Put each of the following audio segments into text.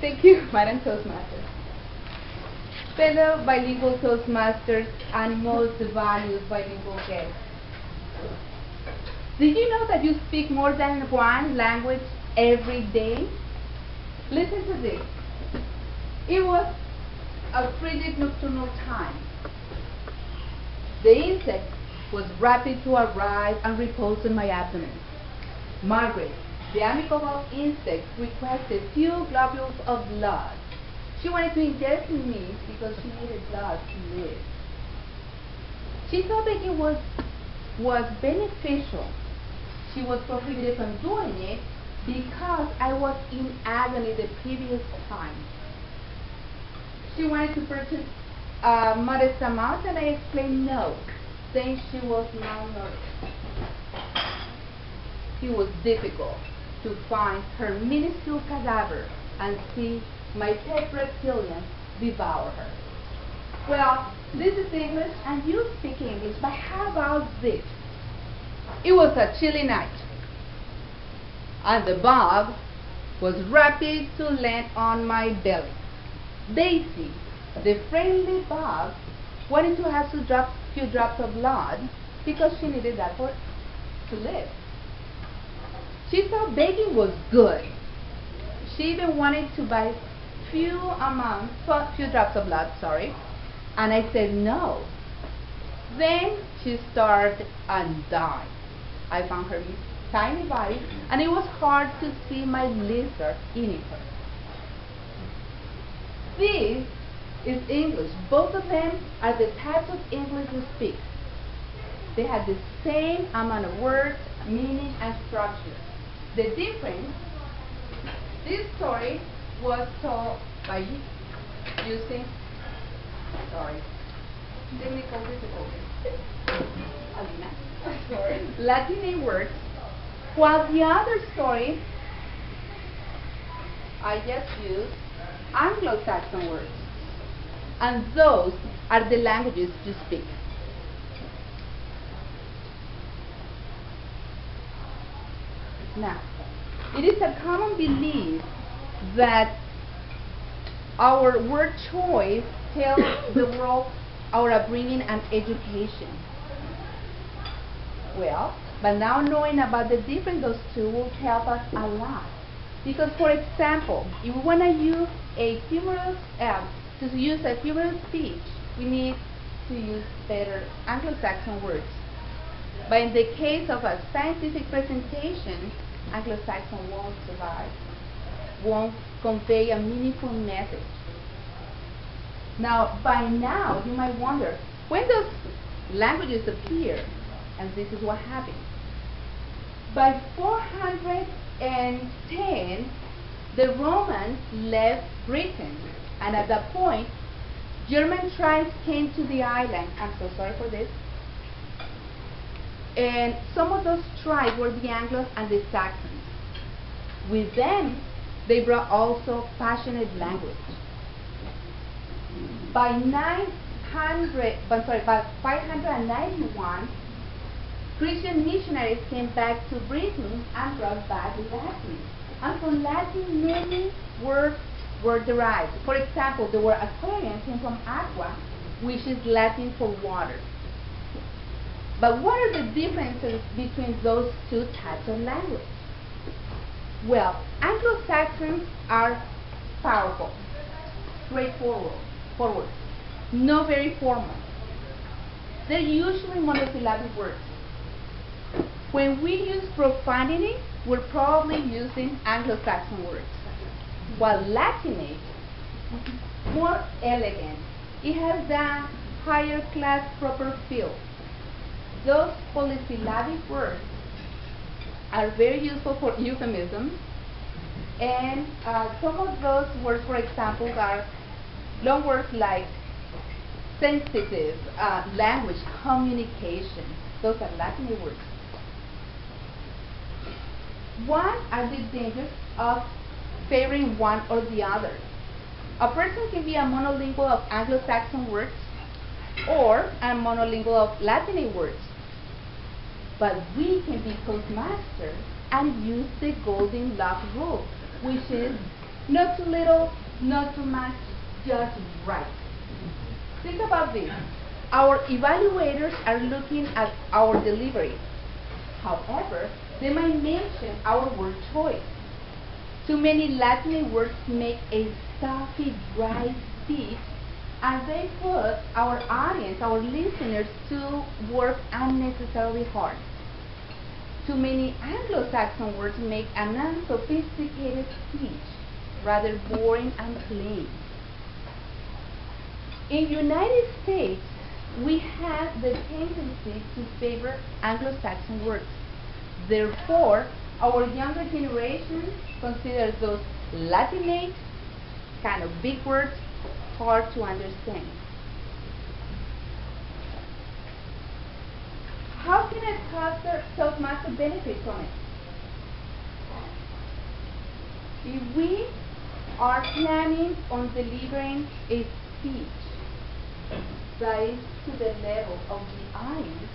Thank you, Madam Toastmaster. Fellow bilingual Toastmasters and most valued bilingual guests. Did you know that you speak more than one language every day? Listen to this. It was a frigid nocturnal time. The insect was rapid to arrive and repose in my abdomen. Margaret, the amicable insect, requested few globules of blood. She wanted to inject in me because she needed blood to live. She thought baking was beneficial. She was prohibited from doing it because I was in agony the previous time. She wanted to purchase a modest amount, and I explained no, saying she was malnourished. It was difficult to find her minuscule cadaver and see my pet reptilian devour her. Well, this is English and you speak English, but how about this? It was a chilly night, and the bug was rapid to land on my belly. Daisy, the friendly bug, wanted to have a few drops of blood because she needed that to live. She thought baking was good. She even wanted to buy few drops of blood, and I said no. Then she starved and died. I found her tiny body, and it was hard to see my lizard eating her. This is English. Both of them are the types of English we speak. They have the same amount of words, meaning, and structure. The difference, this story was told by using, technical difficulties. Latin words, while the other story, I just used Anglo-Saxon words. And those are the languages you speak. Now, it is a common belief that our word choice tells the world our upbringing and education. Well, but now knowing about the difference those two will help us a lot. Because, for example, if we want to use a humorous speech, we need to use better Anglo-Saxon words. But in the case of a scientific presentation, Anglo-Saxon won't survive, won't convey a meaningful message. Now, by now, you might wonder, when those languages appear, and this is what happened. By 410, the Romans left Britain, and at that point, German tribes came to the island. I'm so sorry for this. And some of those tribes were the Anglos and the Saxons. With them, they brought also passionate language. By 591, Christian missionaries came back to Britain and brought back Latin. And from Latin, many words were derived. For example, the word aquarium came from aqua, which is Latin for water. But what are the differences between those two types of language? Well, Anglo-Saxons are powerful, straightforward, not very formal. They're usually monosyllabic words. When we use profanity, we're probably using Anglo-Saxon words. While Latinate, more elegant. It has the higher class proper feel. Those polysyllabic words are very useful for euphemisms, and some of those words, for example, are long words like sensitive, language, communication. Those are Latin words. What are the dangers of favoring one or the other? A person can be a monolingual of Anglo-Saxon words or a monolingual of Latin words. But we can be Toastmasters and use the golden love rule, which is Not too little, not too much, just right. Think about this. Our evaluators are looking at our delivery. However, they might mention our word choice. Too many Latin words make a stuffy, dry speech, and they put our audience, our listeners, to work unnecessarily hard. Too many Anglo-Saxon words make an unsophisticated speech rather boring and plain. In United States, we have the tendency to favor Anglo-Saxon words. Therefore, our younger generation considers those Latinate, kind of big words, hard to understand. How can a Toastmaster benefit from it? If we are planning on delivering a speech that is to the level of the audience,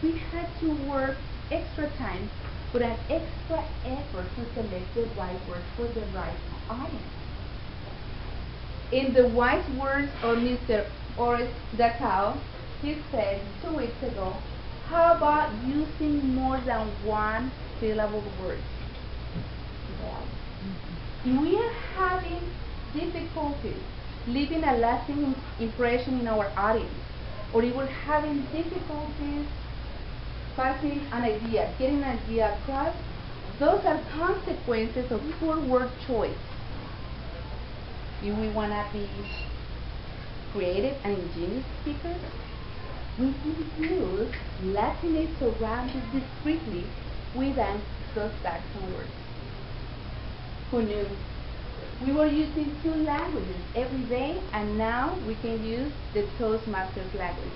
we had to work extra time, put an extra effort to select the right words for the right audience. In the wise words of Mr. Horace Dachau, he said 2 weeks ago, how about using more than one syllable words? If we are having difficulties leaving a lasting impression in our audience, or if we're having difficulties passing an idea, getting an idea across, those are consequences of poor word choice. If we want to be creative and ingenious speakers, we use Latinate surrounded discreetly with Anglo-Saxon words. Who knew? We were using 2 languages every day, and now we can use the Toastmasters language.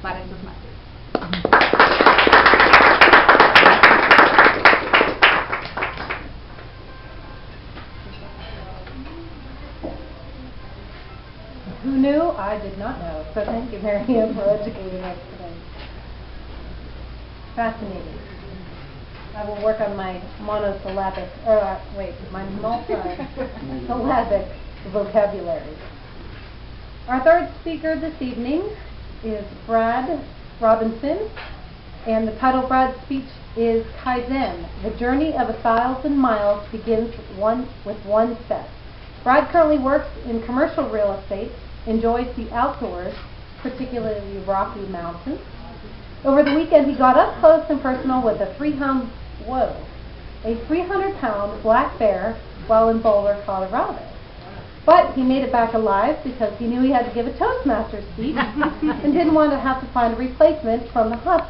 Para Toastmasters. Who knew? I did not know. So thank you, Marianne, for educating us today. Fascinating. I will work on my multi-syllabic vocabulary. Our third speaker this evening is Brad Robinson, and the title of Brad's speech is Kaizen. The journey of 1,000 miles begins with one step. Brad currently works in commercial real estate, enjoys the outdoors, particularly Rocky Mountains. Over the weekend, he got up close and personal with a 300-pound black bear while in Boulder, Colorado. But he made it back alive because he knew he had to give a Toastmasters speech and didn't want to have to find a replacement from the hospital.